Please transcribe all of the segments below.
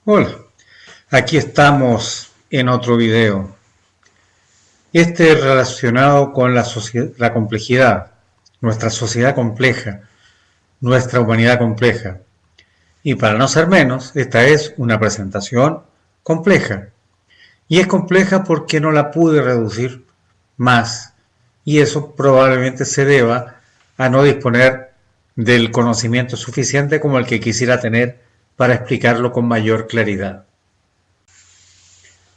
Hola, aquí estamos en otro video. Este es relacionado con la complejidad, nuestra sociedad compleja, nuestra humanidad compleja. Y para no ser menos, esta es una presentación compleja. Y es compleja porque no la pude reducir más. Y eso probablemente se deba a no disponer del conocimiento suficiente como el que quisiera tener para explicarlo con mayor claridad.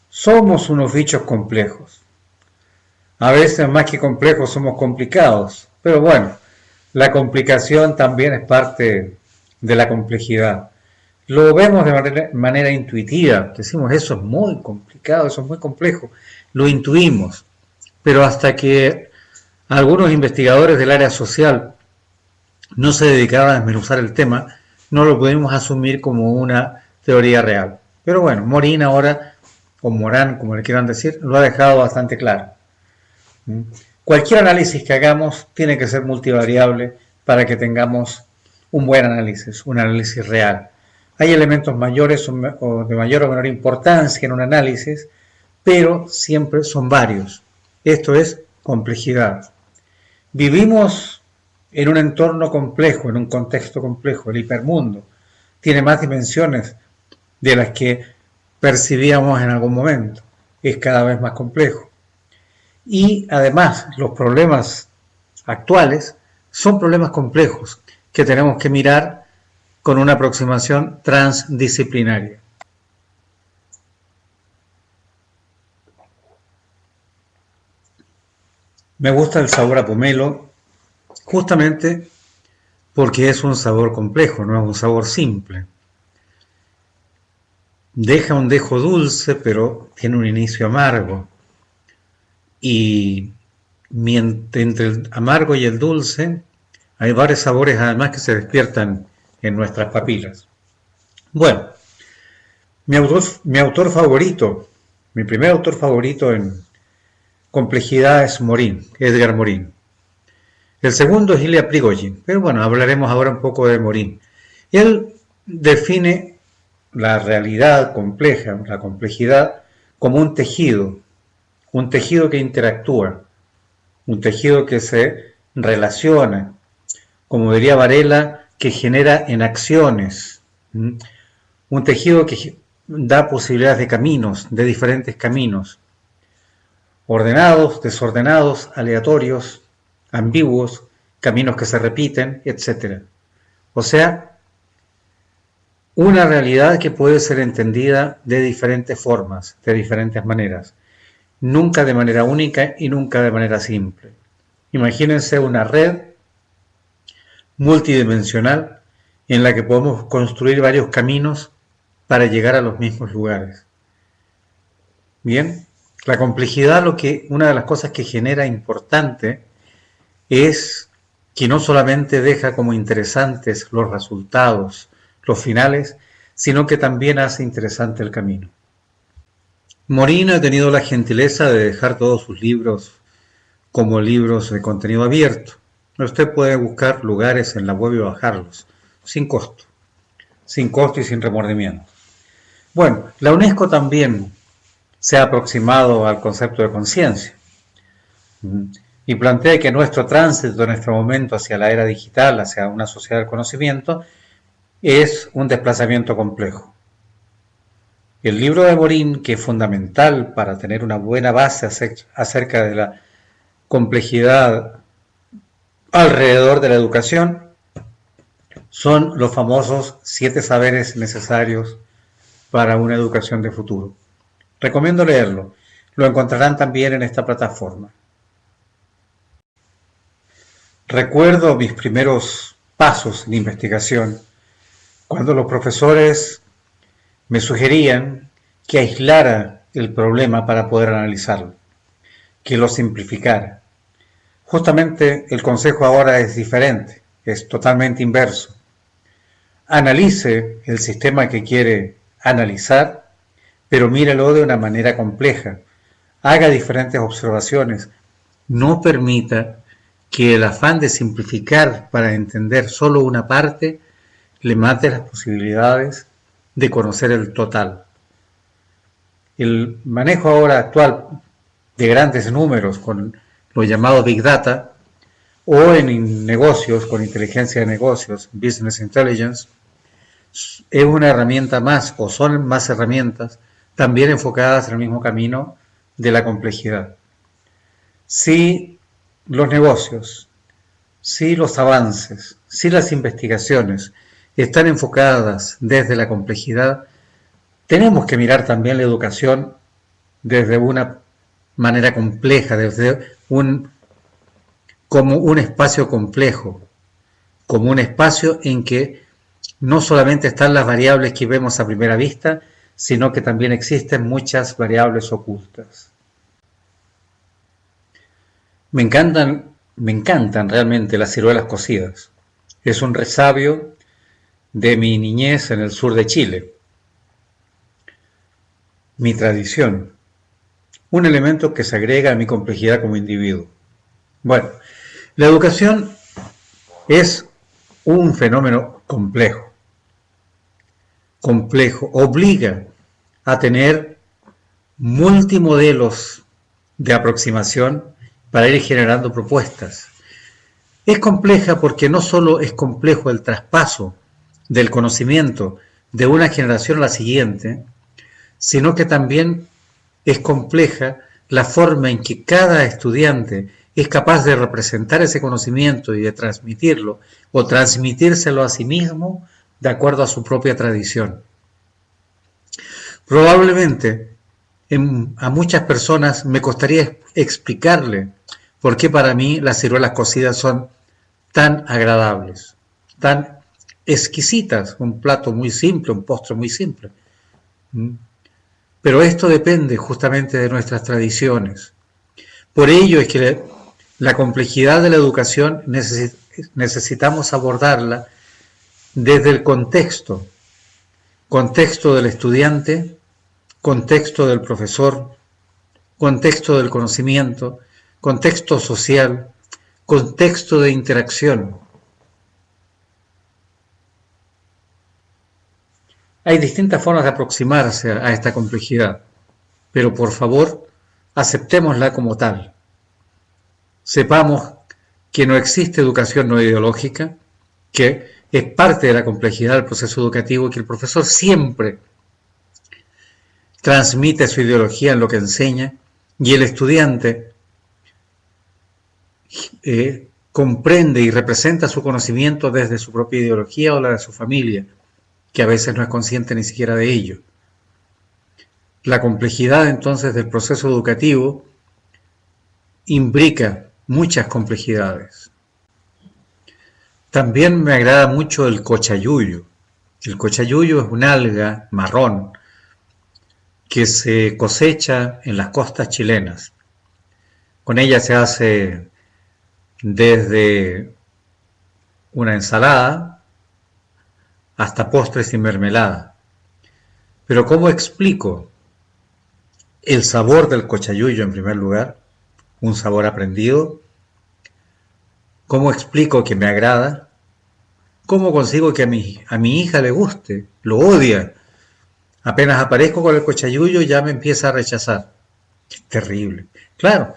Somos unos bichos complejos. A veces más que complejos somos complicados, pero bueno, la complicación también es parte de la complejidad. Lo vemos de manera intuitiva, decimos eso es muy complicado, eso es muy complejo, lo intuimos, pero hasta que algunos investigadores del área social no se dedicaron a desmenuzar el tema, no lo pudimos asumir como una teoría real. Pero bueno, Morín ahora, o Morán, como le quieran decir, lo ha dejado bastante claro. Cualquier análisis que hagamos tiene que ser multivariable para que tengamos un buen análisis, un análisis real. Hay elementos mayores o de mayor o menor importancia en un análisis, pero siempre son varios. Esto es complejidad. Vivimos en un entorno complejo, en un contexto complejo, el hipermundo. Tiene más dimensiones de las que percibíamos en algún momento. Es cada vez más complejo. Y además, los problemas actuales son problemas complejos que tenemos que mirar con una aproximación transdisciplinaria. Me gusta el sabor a pomelo justamente porque es un sabor complejo, no es un sabor simple. Deja un dejo dulce, pero tiene un inicio amargo. Y entre el amargo y el dulce hay varios sabores además que se despiertan en nuestras papilas. Bueno, mi autor favorito, mi primer autor favorito en complejidad es Morín, Edgar Morín. El segundo es Ilya Prigogine, pero bueno, hablaremos ahora un poco de Morín. Él define la realidad compleja, la complejidad, como un tejido que interactúa, un tejido que se relaciona, como diría Varela, que genera en acciones, un tejido que da posibilidades de caminos, de diferentes caminos, ordenados, desordenados, aleatorios, ambiguos, caminos que se repiten, etc. O sea, una realidad que puede ser entendida de diferentes formas, de diferentes maneras, nunca de manera única y nunca de manera simple. Imagínense una red multidimensional en la que podemos construir varios caminos para llegar a los mismos lugares. Bien, la complejidad, una de las cosas que genera importante es que no solamente deja como interesantes los resultados, los finales, sino que también hace interesante el camino. Morín ha tenido la gentileza de dejar todos sus libros como libros de contenido abierto. Usted puede buscar lugares en la web y bajarlos, sin costo y sin remordimiento. Bueno, la UNESCO también se ha aproximado al concepto de conciencia y plantea que nuestro tránsito, nuestro momento hacia la era digital, hacia una sociedad del conocimiento, es un desplazamiento complejo. El libro de Morín, que es fundamental para tener una buena base acerca de la complejidad alrededor de la educación, son los famosos 7 saberes necesarios para una educación de futuro. Recomiendo leerlo. Lo encontrarán también en esta plataforma. Recuerdo mis primeros pasos en investigación, cuando los profesores me sugerían que aislara el problema para poder analizarlo, que lo simplificara. Justamente el consejo ahora es diferente, es totalmente inverso. Analice el sistema que quiere analizar, pero mírelo de una manera compleja. Haga diferentes observaciones. No permita que el afán de simplificar para entender solo una parte le mate las posibilidades de conocer el total. El manejo ahora actual de grandes números con los llamados Big Data o en negocios con inteligencia de negocios, Business Intelligence, es una herramienta más o son más herramientas también enfocadas en el mismo camino de la complejidad. Si los negocios, si los avances, si las investigaciones están enfocadas desde la complejidad, tenemos que mirar también la educación desde una manera compleja, como un espacio complejo, como un espacio en que no solamente están las variables que vemos a primera vista, sino que también existen muchas variables ocultas. Me encantan realmente las ciruelas cocidas. Es un resabio de mi niñez en el sur de Chile. Mi tradición. Un elemento que se agrega a mi complejidad como individuo. Bueno, la educación es un fenómeno complejo. Complejo. Obliga a tener multimodelos de aproximación para ir generando propuestas. Es compleja porque no solo es complejo el traspaso del conocimiento de una generación a la siguiente, sino que también es compleja la forma en que cada estudiante es capaz de representar ese conocimiento y de transmitirlo o transmitírselo a sí mismo de acuerdo a su propia tradición. Probablemente a muchas personas me costaría explicarle por qué para mí las ciruelas cocidas son tan agradables, tan exquisitas, un plato muy simple, un postre muy simple. Pero esto depende justamente de nuestras tradiciones. Por ello es que la complejidad de la educación necesitamos abordarla desde el contexto del estudiante, contexto del profesor, contexto del conocimiento, contexto social, contexto de interacción. Hay distintas formas de aproximarse a esta complejidad, pero por favor, aceptémosla como tal. Sepamos que no existe educación no ideológica, que es parte de la complejidad del proceso educativo, que el profesor siempre transmite su ideología en lo que enseña y el estudiante comprende y representa su conocimiento desde su propia ideología o la de su familia, que a veces no es consciente ni siquiera de ello. La complejidad entonces del proceso educativo imbrica muchas complejidades. También me agrada mucho el cochayuyo. El cochayuyo es una alga marrón que se cosecha en las costas chilenas. Con ella se hace desde una ensalada hasta postres y mermelada. Pero ¿cómo explico el sabor del cochayuyo en primer lugar? Un sabor aprendido. ¿Cómo explico que me agrada? ¿Cómo consigo que a mi hija le guste? Lo odia. Apenas aparezco con el cochayuyo ya me empieza a rechazar. Es terrible. Claro,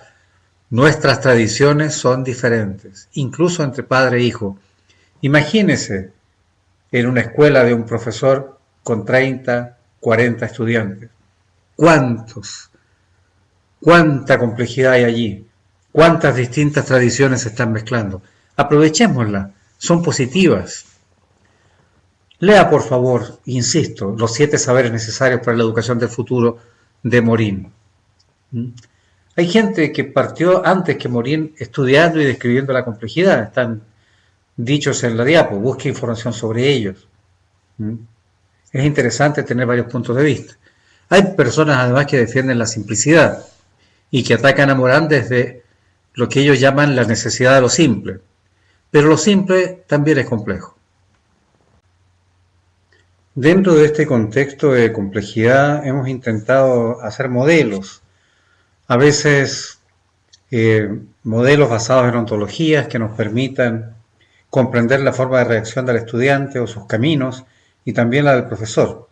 nuestras tradiciones son diferentes, incluso entre padre e hijo. Imagínese en una escuela de un profesor con 30, 40 estudiantes. ¿Cuánta complejidad hay allí? ¿Cuántas distintas tradiciones se están mezclando? Aprovechémoslas, son positivas. Lea, por favor, insisto, Los 7 saberes necesarios para la educación del futuro de Morin. Hay gente que partió antes que Morin estudiando y describiendo la complejidad. Están dichos en la diapo, busque información sobre ellos. Es interesante tener varios puntos de vista. Hay personas además que defienden la simplicidad y que atacan a Morin desde lo que ellos llaman la necesidad de lo simple. Pero lo simple también es complejo. Dentro de este contexto de complejidad hemos intentado hacer modelos, a veces modelos basados en ontologías que nos permitan comprender la forma de reacción del estudiante o sus caminos y también la del profesor.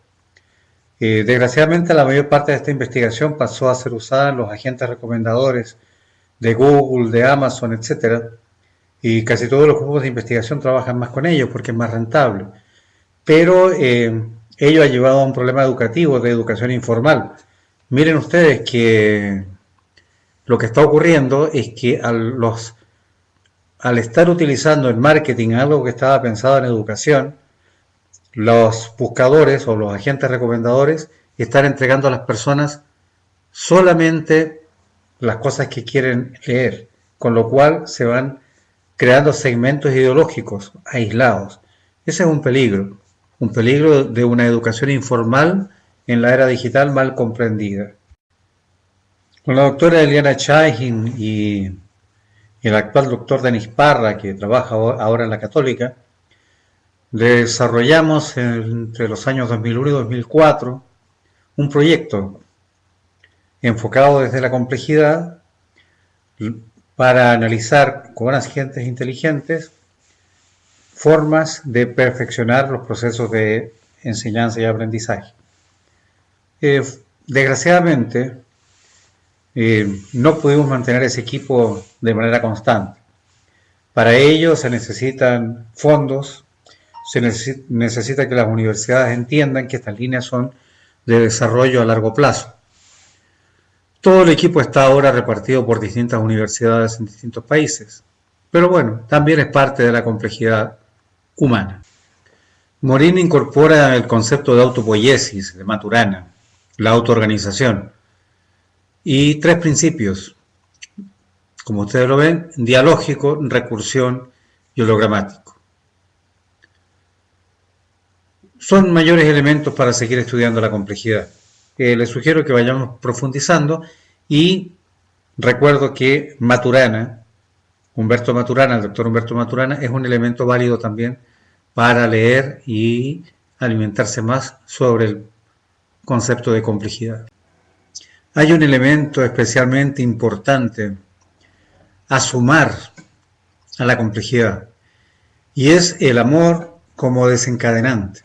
Desgraciadamente, la mayor parte de esta investigación pasó a ser usada en los agentes recomendadores de Google, de Amazon, etcétera, y casi todos los grupos de investigación trabajan más con ellos porque es más rentable. Pero ello ha llevado a un problema educativo, de educación informal. Miren ustedes que lo que está ocurriendo es que al estar utilizando en marketing algo que estaba pensado en educación, los buscadores o los agentes recomendadores están entregando a las personas solamente las cosas que quieren leer, con lo cual se van creando segmentos ideológicos aislados. Ese es un peligro de una educación informal en la era digital mal comprendida. Con la doctora Eliana Chahin y el actual doctor Denis Parra, que trabaja ahora en la Católica, desarrollamos entre los años 2001 y 2004 un proyecto enfocado desde la complejidad para analizar con agentes inteligentes formas de perfeccionar los procesos de enseñanza y aprendizaje. Desgraciadamente, no pudimos mantener ese equipo de manera constante. Para ello se necesitan fondos, se necesita que las universidades entiendan que estas líneas son de desarrollo a largo plazo. Todo el equipo está ahora repartido por distintas universidades en distintos países, pero bueno, también es parte de la complejidad humana. Morin incorpora el concepto de autopoiesis de Maturana, la autoorganización, y tres principios, como ustedes lo ven: dialógico, recursión y hologramático. Son mayores elementos para seguir estudiando la complejidad. Les sugiero que vayamos profundizando y recuerdo que Maturana, Humberto Maturana, el doctor Humberto Maturana, es un elemento válido también para leer y alimentarse más sobre el concepto de complejidad. Hay un elemento especialmente importante a sumar a la complejidad y es el amor como desencadenante,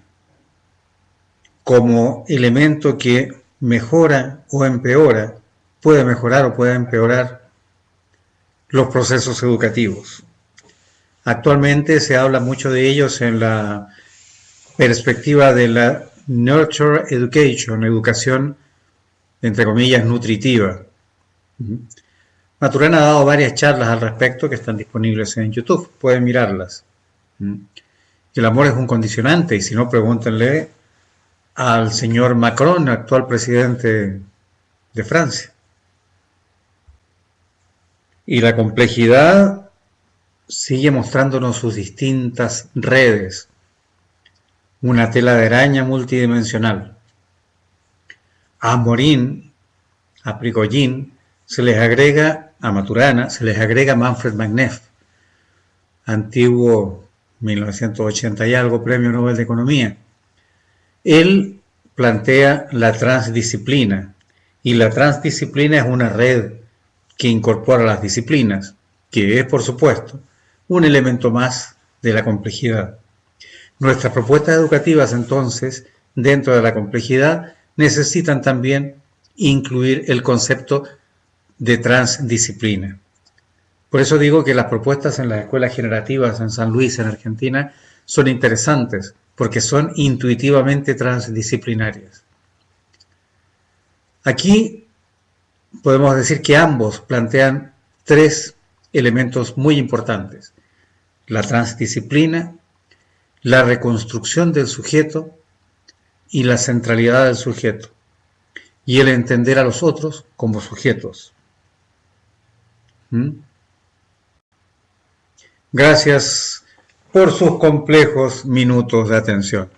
como elemento que mejora o empeora, puede mejorar o puede empeorar los procesos educativos. Actualmente se habla mucho de ellos en la perspectiva de la Nurture Education, educación entre comillas nutritiva. Maturana ha dado varias charlas al respecto que están disponibles en YouTube, pueden mirarlas. El amor es un condicionante, y si no, pregúntenle al señor Macron, actual presidente de Francia. Y la complejidad sigue mostrándonos sus distintas redes, una tela de araña multidimensional. A Morin, a Prigogine, se les agrega, a Maturana, se les agrega Manfred Magneff, antiguo 1980 y algo premio Nobel de Economía. Él plantea la transdisciplina, y la transdisciplina es una red que incorpora las disciplinas, que es, por supuesto, un elemento más de la complejidad. Nuestras propuestas educativas, entonces, dentro de la complejidad, necesitan también incluir el concepto de transdisciplina. Por eso digo que las propuestas en las escuelas generativas en San Luis, en Argentina, son interesantes, porque son intuitivamente transdisciplinarias. Aquí podemos decir que ambos plantean tres elementos muy importantes: la transdisciplina, la reconstrucción del sujeto y la centralidad del sujeto, y el entender a los otros como sujetos. Gracias por sus complejos minutos de atención.